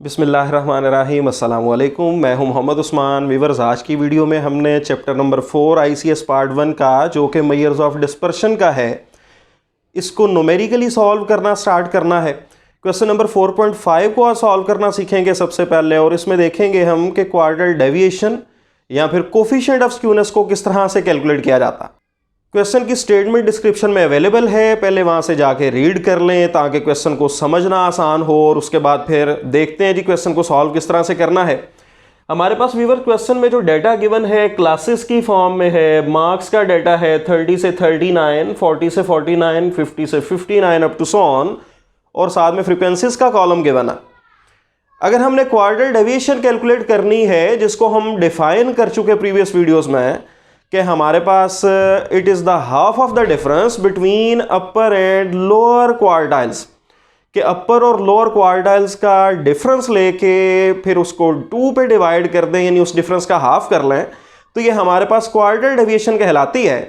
बिस्मिल्लाहिर्रहमानिर्रहीम अस्सलाम वालेकुम। मैं हूं मोहम्मद उस्मान। वीवर्स, आज की वीडियो में हमने चैप्टर नंबर 4 ICS पार्ट 1 का जो कि मेजर्स ऑफ डिस्पर्शन का है, इसको न्यूमेरिकली सॉल्व करना स्टार्ट करना है। क्वेश्चन नंबर 4.5 को आज सॉल्व करना सीखेंगे सबसे पहले, और इसमें देखेंगे हम कि क्वाड्रेटिक डेविएशन या फिर कोफिशिएंट ऑफ स्क्यूनेस को किस तरह से कैलकुलेट किया जाता। क्वेश्चन की स्टेटमेंट डिस्क्रिप्शन में अवेलेबल है, पहले वहां से जाके रीड कर लें ताकि क्वेश्चन को समझना आसान हो, और उसके बाद फिर देखते हैं जी क्वेश्चन को सॉल्व किस तरह से करना है। हमारे पास व्यूअर क्वेश्चन में जो डाटा गिवन है क्लासेस की फॉर्म में है, मार्क्स का डाटा है 30 से 39, 40 से 49, 50 से 59 अप टू सो ऑन, और साथ में फ्रीक्वेंसीज का कॉलम गिवन है। अगर हमने क्वाड्रेटिक डेविएशन कैलकुलेट करनी है, जिसको हम डिफाइन कर चुके प्रीवियस वीडियोस में, कि हमारे पास it is the half of the difference between upper and lower quartiles, कि अपर और लोअर क्वार्टाइल्स का डिफरेंस लेके फिर उसको 2 पे डिवाइड कर दें, यानी उस डिफरेंस का हाफ कर लें, तो ये हमारे पास क्वाड्रेटिक डेविएशन कहलाती है।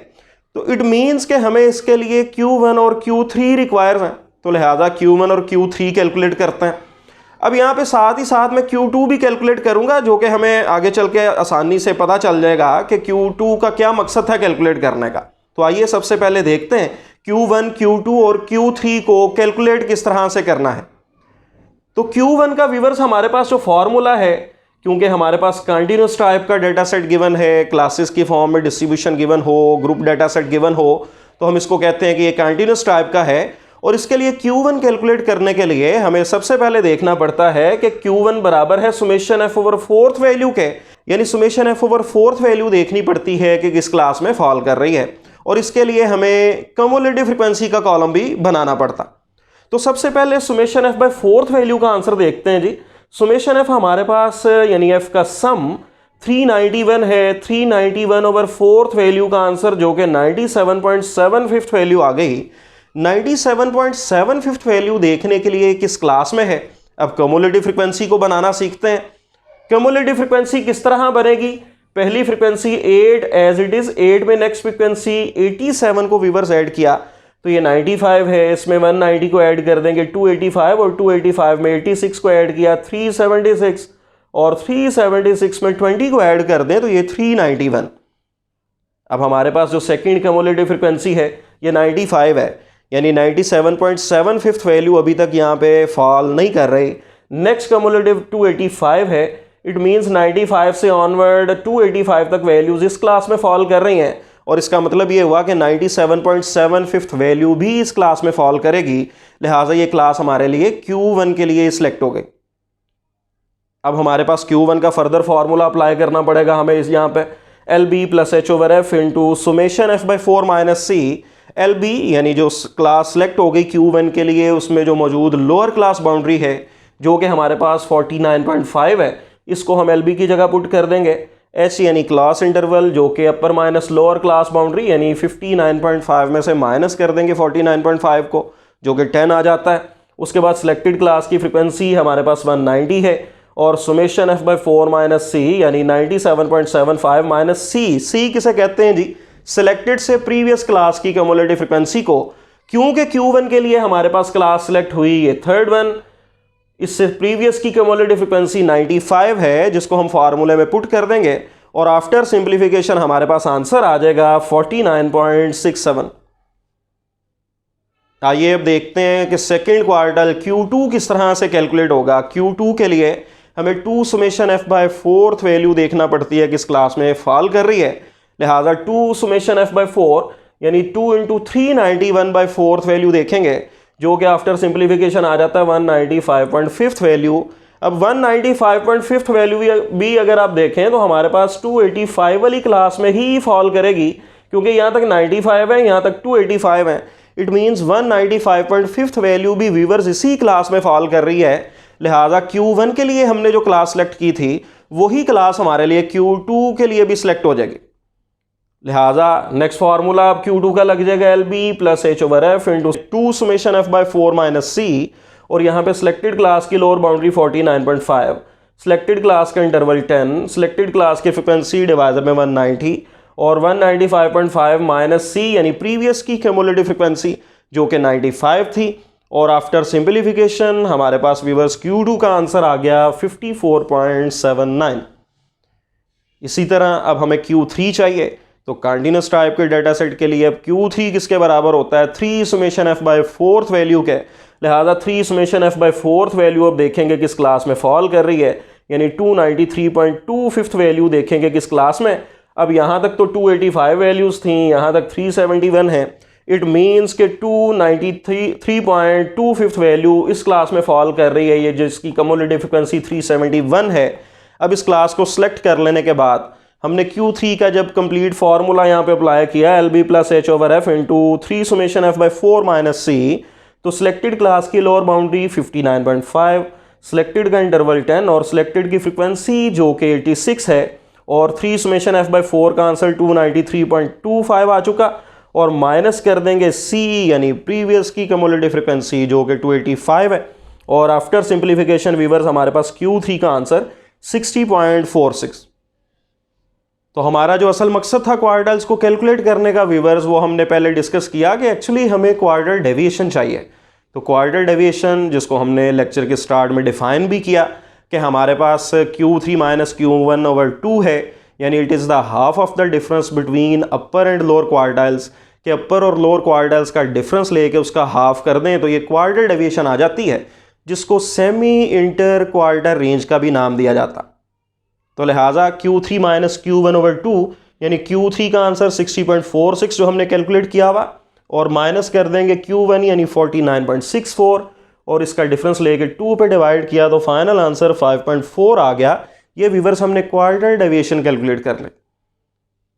तो इट मीन्स कि हमें इसके लिए Q1 और Q3 रिक्वायर्स हैं, तो लिहाजा Q1 और Q3 कैलकुलेट करते हैं। अब यहाँ पे साथ ही साथ मैं Q2 भी कैलकुलेट करूँगा, जो कि हमें आगे चल के आसानी से पता चल जाएगा कि Q2 का क्या मकसद है कैलकुलेट करने का। तो आइए सबसे पहले देखते हैं Q1, Q2 और Q3 को कैलकुलेट किस तरह से करना है। तो Q1 का व्यूअर्स हमारे पास जो फॉर्मूला है, क्योंकि हमारे पास कंटिन्यूस टाइप का डाटा सेट गिवन है, क्लासेस की फॉर्म में डिस्ट्रीब्यूशन गिवन हो, ग्रुप डाटा सेट गिवन हो, तो हम इसको कहते हैं कि ये कंटिन्यूस टाइप का है। और इसके लिए Q1 कैलकुलेट करने के लिए हमें सबसे पहले देखना पड़ता है कि Q1 बराबर है summation f over fourth value के, यानी summation f over fourth value देखनी पड़ती है कि किस क्लास में फॉल कर रही है, और इसके लिए हमें कम्युलेटिव फ्रीक्वेंसी का कॉलम भी बनाना पड़ता। तो सबसे पहले summation f by fourth value का आंसर देखते हैं जी। सुमेशन f हमारे पास यानी f का सम 391 है। 391 ओवर फोर्थ वैल्यू का आंसर जो कि 97.75 वैल्यू आ गई। 97.75 वैल्यू देखने के लिए किस क्लास में है। अब कम्युलेटिव फ्रीक्वेंसी को बनाना सीखते हैं। कम्युलेटिव फ्रीक्वेंसी किस तरह बनेगी। पहली फ्रीक्वेंसी 8 एज इट इज, 8 में नेक्स्ट फ्रीक्वेंसी 87 को व्यूअर्स ऐड किया तो ये 95 है, इसमें 190 को ऐड कर देंगे 285, और 285 में 86 को ऐड किया 376, और 376 में 20 को ऐड कर दें तो ये 391। अब हमारे पास जो सेकंड कम्युलेटिव फ्रीक्वेंसी है ये 95 है, यानी 97.75 वैल्यू अभी तक यहाँ पे फॉल नहीं कर रही। नेक्स्ट कम्युलेटिव 285 है। इट मींस 95 से ऑनवर्ड 285 तक वैल्यूज इस क्लास में फॉल कर रही हैं, और इसका मतलब ये हुआ कि 97.75 वैल्यू भी इस क्लास में फॉल करेगी। लिहाजा ये क्लास हमारे लिए Q1 के लिए सिलेक्ट हो गई। अब हमारे पास Q1 का फर्दर फॉर्मूला अप्लाई करना पड़ेगा हमें इस यहाँ पे LB plus H over F into summation F by 4 minus C। LB यानी जो क्लास सेलेक्ट हो गई Q1 के लिए, उसमें जो मौजूद लोअर क्लास बाउंड्री है जो कि हमारे पास 49.5 है, इसको हम LB की जगह पुट कर देंगे। H यानी क्लास इंटरवल जो कि अपर माइनस लोअर क्लास बाउंड्री, यानी 59.5 में से माइनस कर देंगे 49.5 को, जो कि 10 आ जाता है। उसके बाद सिलेक्टेड क्लास की फ्रिक्वेंसी हमारे पास 190 है, और summation F by 4 minus C यानी 97.75 माइनस C किसे कहते हैं जी, सिलेक्टेड से प्रीवियस क्लास की कम्युलेटिव फ्रीक्वेंसी को। क्योंकि Q1 के लिए हमारे पास क्लास सेलेक्ट हुई ये थर्ड वन, इससे प्रीवियस की कम्युलेटिव फ्रीक्वेंसी 95 है, जिसको हम फार्मूले में पुट कर देंगे, और आफ्टर सिंप्लीफिकेशन हमारे पास आंसर आ जाएगा 49.67। आइए अब देखते हैं कि सेकेंड क्वार्टल Q2 किस तरह से कैलकुलेट होगा। Q2 के लिए हमें 2 summation F by fourth value देखना पड़ती है किस क्लास में फॉल कर रही है। लिहाजा 2 सुमेशन F बाय 4 यानी 2 इंटू 391 बाय फोर्थ वैल्यू देखेंगे, जो कि आफ्टर सिंप्लीफिकेशन आ जाता है 195.5 वैल्यू। अब 195.5 वैल्यू भी अगर आप देखें तो हमारे पास 285 वाली क्लास में ही फॉल करेगी, क्योंकि यहाँ तक 95 है, यहाँ तक 285 है। इट मीन्स 195.5 वैल्यू भी व्यूअर्स इसी क्लास में फॉल कर रही है। लिहाजा Q1 के लिए हमने जो क्लास सेलेक्ट की थी वही क्लास हमारे लिए Q2 के लिए भी सिलेक्ट हो जाएगी। लिहाजा नेक्स्ट फार्मूला अब Q2 का लग जाएगा LB plus H over F into 2 summation F by 4 minus C, और यहाँ पे सिलेक्टेड क्लास की लोअर बाउंड्री 49.5, सिलेक्टेड क्लास का इंटरवल 10, सिलेक्टेड क्लास की फ्रिक्वेंसी डिवाइजर में 190, और 195.5 माइनस C यानी प्रीवियस की क्यूमुलेटिव फ्रिक्वेंसी जो कि 95 थी, और आफ्टर सिंपलीफिकेशन हमारे पास व्यूअर्स Q2 का आंसर आ गया 54.79। इसी तरह अब हमें Q3 चाहिए, तो कंटिन्यूस टाइप के डाटा सेट के लिए अब Q3 किसके बराबर होता है, 3 summation f by fourth value के। लिहाजा 3 summation f by fourth value अब देखेंगे किस क्लास में फॉल कर रही है, यानी 293.25 वैल्यू देखेंगे किस क्लास में। अब यहाँ तक तो 285 वैल्यूज़ थी, यहाँ तक 371 है। इट मीन्स कि 293.25 वैल्यू इस क्लास में फॉल कर रही है, ये जिसकी कम्युलेटिव फ्रीक्वेंसी 371 है। अब इस क्लास को सिलेक्ट कर लेने के बाद हमने Q3 का जब कंप्लीट फार्मूला यहाँ पे अप्लाई किया, LB plus H over F into 3 summation f by 4 minus C, तो सिलेक्टेड क्लास की लोअर बाउंड्री 59.5, सिलेक्टेड का इंटरवल 10 और सिलेक्टेड की फ्रीक्वेंसी जो कि 86 है, और 3 सुमेशन f बाई 4 का आंसर 293.25 आ चुका, और माइनस कर देंगे C यानी प्रीवियस की कम्युलेटिव फ्रीक्वेंसी जो कि 285 है, और आफ्टर सिंप्लीफिकेशन व्यूअर्स हमारे पास Q3 का आंसर 60.46। तो हमारा जो असल मकसद था क्वार्टाइल्स को कैलकुलेट करने का व्यूअर्स, वो हमने पहले डिस्कस किया कि एक्चुअली हमें क्वार्टाइल डेविएशन चाहिए। तो क्वार्टाइल डेविएशन जिसको हमने लेक्चर के स्टार्ट में डिफाइन भी किया कि हमारे पास Q3 माइनस Q1 ओवर 2 है, यानी it is the half of the difference between upper and lower quartiles, कि अपर और लोअर क्वार्टाइल्स का डिफरेंस लेके उसका हाफ कर दें तो ये क्वार्टाइल डेविएशन आ जाती है, जिसको सेमी इंटर क्वार्टाइल रेंज का भी नाम दिया जाता। तो लिहाजा Q3 माइनस Q1 ओवर 2 यानी Q3 का आंसर 60.46 जो हमने कैलकुलेट किया हुआ, और माइनस कर देंगे Q1 यानी 49.64, और इसका डिफरेंस लेके 2 पे डिवाइड किया तो फाइनल आंसर 5.4 आ गया। ये व्यूअर्स हमने क्वार्टाइल डेविएशन कैलकुलेट कर ले।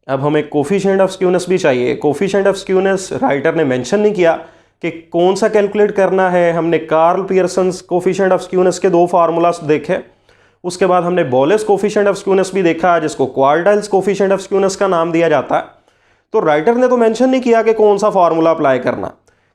अब हमें कोफिशिएंट ऑफ स्क्यूनेस भी चाहिए। कोफिशिएंट ऑफ स्क्यूनेस राइटर ने मेंशन नहीं किया कि कौन सा कैलकुलेट करना है। हमने Karl Pearson coefficient of skewness के 2 फार्मूलास देखे, उसके बाद हमने बोलेस कोफिशिएंट ऑफ स्क्यूनेस भी देखा जिसको क्वार्टाइल्स कोफिशिएंट ऑफ स्क्यूनेस का नाम दिया जाता है। तो राइटर ने तो मेंशन नहीं किया कि कौन सा फार्मूला अप्लाई करना।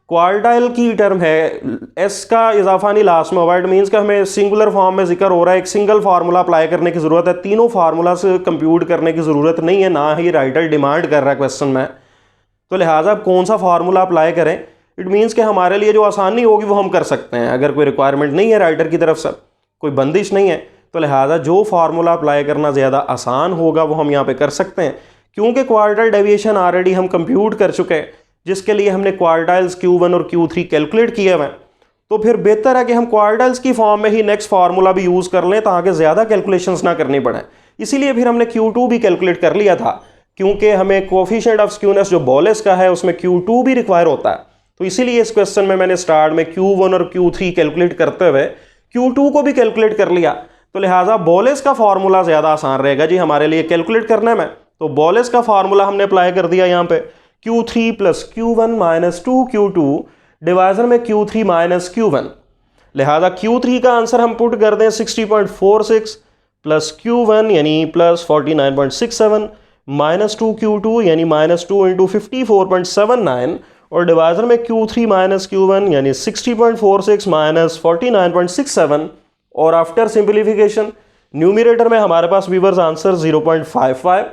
क्वार्टाइल की टर्म है, एस का इजाफा नहीं लास्ट में होगा, इट मीन्स कि हमें सिंगुलर फॉर्म में जिक्र हो रहा है, एक सिंगल फार्मूला अप्लाई करने की ज़रूरत है, तीनों फार्मूला से कंप्यूट करने की ज़रूरत नहीं है, ना ही राइटर डिमांड कर रहा है क्वेश्चन में। तो लिहाजा अब कौन सा फार्मूला अप्लाई करें, इट मीन्स कि हमारे लिए जो आसानी होगी वो हम कर सकते हैं। अगर कोई रिक्वायरमेंट नहीं है राइटर की तरफ से, कोई बंदिश नहीं है, तो लिहाजा जो फार्मूला अप्लाई करना ज़्यादा आसान होगा वो हम यहाँ पे कर सकते हैं, क्योंकि क्वार्टाइल डेविएशन ऑलरेडी हम कंप्यूट कर चुके हैं, जिसके लिए हमने क्वार्टाइल्स Q1 और Q3 कैलकुलेट किए हुए हैं। तो फिर बेहतर है कि हम क्वार्टाइल्स की फॉर्म में ही नेक्स्ट फार्मूला भी यूज़ कर लें ताकि ज़्यादा कैलकुलेशंस ना करनी पड़े। इसीलिए फिर हमने Q2 भी कैलकुलेट कर लिया था, क्योंकि हमें कोफिशिएंट ऑफ स्क्यूनेस जो बोलेस का है उसमें Q2 भी रिक्वायर होता है। तो इसीलिए इस क्वेश्चन में मैंने स्टार्ट में Q1 और Q3 कैलकुलेट करते हुए Q2 को भी कैलकुलेट कर लिया। तो लिहाजा बोलेस का फार्मूला ज़्यादा आसान रहेगा जी हमारे लिए कैलकुलेट करने में। तो बोलेस का फार्मूला हमने अप्लाई कर दिया यहाँ पे, Q3 plus Q1 minus 2Q2 divisor में Q3 माइनस Q1। लिहाजा Q3 का आंसर हम पुट कर दें 60.46 प्लस Q1 यानी प्लस 49.67 माइनस 2Q2 यानी माइनस 2 इंटू 54.79, और डिवाइजर में Q3 माइनस Q1 यानी 60.46 माइनस 49.67, और आफ्टर सिंप्लीफिकेशन न्यूमरेटर में हमारे पास व्यूअर्स आंसर 0.55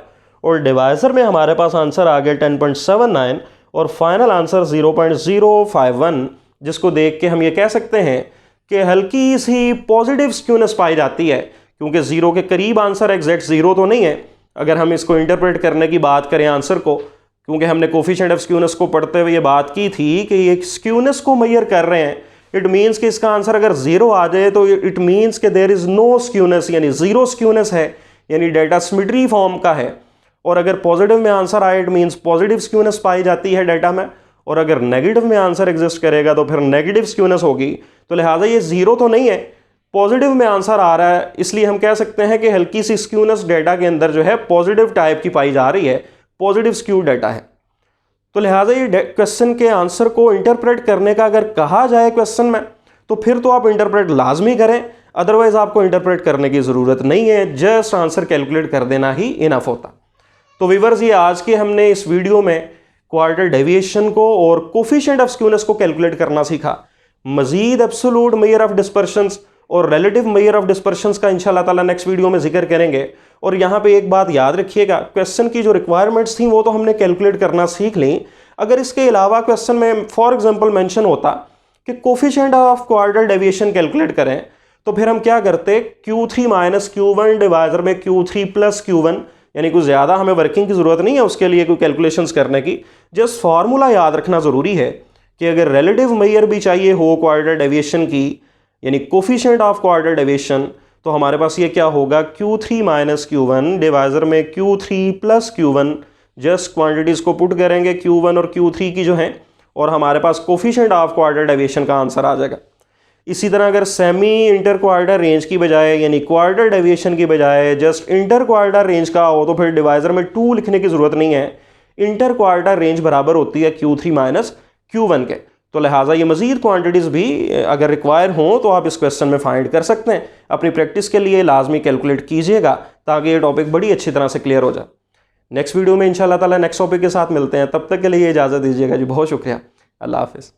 और डिवाइजर में हमारे पास आंसर आ गया 10.79 और फाइनल आंसर 0.051, जिसको देख के हम ये कह सकते हैं कि हल्की सी पॉजिटिव स्क्यूनेस पाई जाती है, क्योंकि 0 के करीब आंसर एग्जैक्ट 0 तो नहीं है। अगर हम इसको इंटरप्रेट करने की बात करें आंसर को, क्योंकि हमने कोफिशिएंट ऑफ स्क्यूनेस को पढ़ते हुए ये बात की थी कि ये स्क्यूनेस को मेजर कर रहे हैं, इट मीन्स कि इसका आंसर अगर 0 आ जाए तो इट मीन्स कि देयर इज़ नो स्क्यूनेस, यानी 0 स्क्यूनेस है, यानी डेटा सिमेट्री फॉर्म का है। और अगर पॉजिटिव में आंसर आए इट मीन्स पॉजिटिव स्क्यूनेस पाई जाती है डेटा में, और अगर नेगेटिव में आंसर एग्जिस्ट करेगा तो फिर नेगेटिव स्क्यूनेस होगी। तो लिहाजा ये 0 तो नहीं है, पॉजिटिव में आंसर आ रहा है, इसलिए हम कह सकते हैं कि हल्की सी स्क्यूनेस डेटा के अंदर जो है पॉजिटिव टाइप की पाई जा रही है, पॉजिटिव स्क्यू डेटा है। तो लिहाजा ये क्वेश्चन के आंसर को इंटरप्रेट करने का अगर कहा जाए क्वेश्चन में, तो फिर तो आप इंटरप्रेट लाजमी करें, अदरवाइज आपको इंटरप्रेट करने की ज़रूरत नहीं है, जस्ट आंसर कैलकुलेट कर देना ही इनफ होता। तो व्यूअर्स ये आज के हमने इस वीडियो में क्वार्टाइल डेविएशन को और कोफिशिएंट ऑफ स्क्यूनेस को कैलकुलेट करना सीखा। मजीद एब्सोल्यूट मेजर ऑफ डिस्पर्शंस और रिलेटिव मेजर ऑफ डिस्पर्शंस का इंशाल्लाह ताला नेक्स्ट वीडियो में जिक्र करेंगे। और यहाँ पे एक बात याद रखिएगा, क्वेश्चन की जो रिक्वायरमेंट्स थी वो तो हमने कैलकुलेट करना सीख ली। अगर इसके अलावा क्वेश्चन में फॉर एग्जांपल मेंशन होता कि coefficient of quadrant deviation calculate करें तो फिर हम क्या करते, Q3 माइनस Q1 डिवाइजर में Q3 प्लस Q1, यानी कुछ ज़्यादा हमें वर्किंग की ज़रूरत नहीं है उसके लिए कोई कैलकुलेशंस करने की। जस्ट फार्मूला याद रखना ज़रूरी है कि अगर रिलेटिव मेजर भी चाहिए हो क्वाड्रेंट डेविएशन की, यानी कोफिशिएंट ऑफ क्वाड्रेंट डेविएशन, तो हमारे पास ये क्या होगा, Q3 माइनस Q1 डिवाइजर में Q3 plus Q1। Just quantities को पुट करेंगे Q1 और Q3 की जो हैं, और हमारे पास कोफिशिएंट ऑफ क्वाड्रेंट डेविएशन का आंसर आ जाएगा। इसी तरह अगर सेमी इंटर क्वाड्रेंट रेंज की बजाय, यानी क्वाड्रेंट डेविएशन की बजाय जस्ट इंटर क्वाड्रेंट रेंज का हो, तो फिर डिवाइजर में 2 लिखने की ज़रूरत नहीं है। इंटर क्वाड्रेंट रेंज बराबर होती है Q3 माइनस Q1 के। तो लिहाजा ये मज़ीद क्वांटिटीज़ भी अगर रिक्वायर हों तो आप इस क्वेश्चन में फाइंड कर सकते हैं। अपनी प्रैक्टिस के लिए लाजमी कैलकुलेट कीजिएगा ताकि ये टॉपिक बड़ी अच्छी तरह से क्लियर हो जाए। नेक्स्ट वीडियो में इंशाल्लाह ताला नेक्स्ट टॉपिक के साथ मिलते हैं, तब तक के लिए इजाज़त दीजिएगा जी। बहुत शुक्रिया, अल्लाह हाफ़िज़।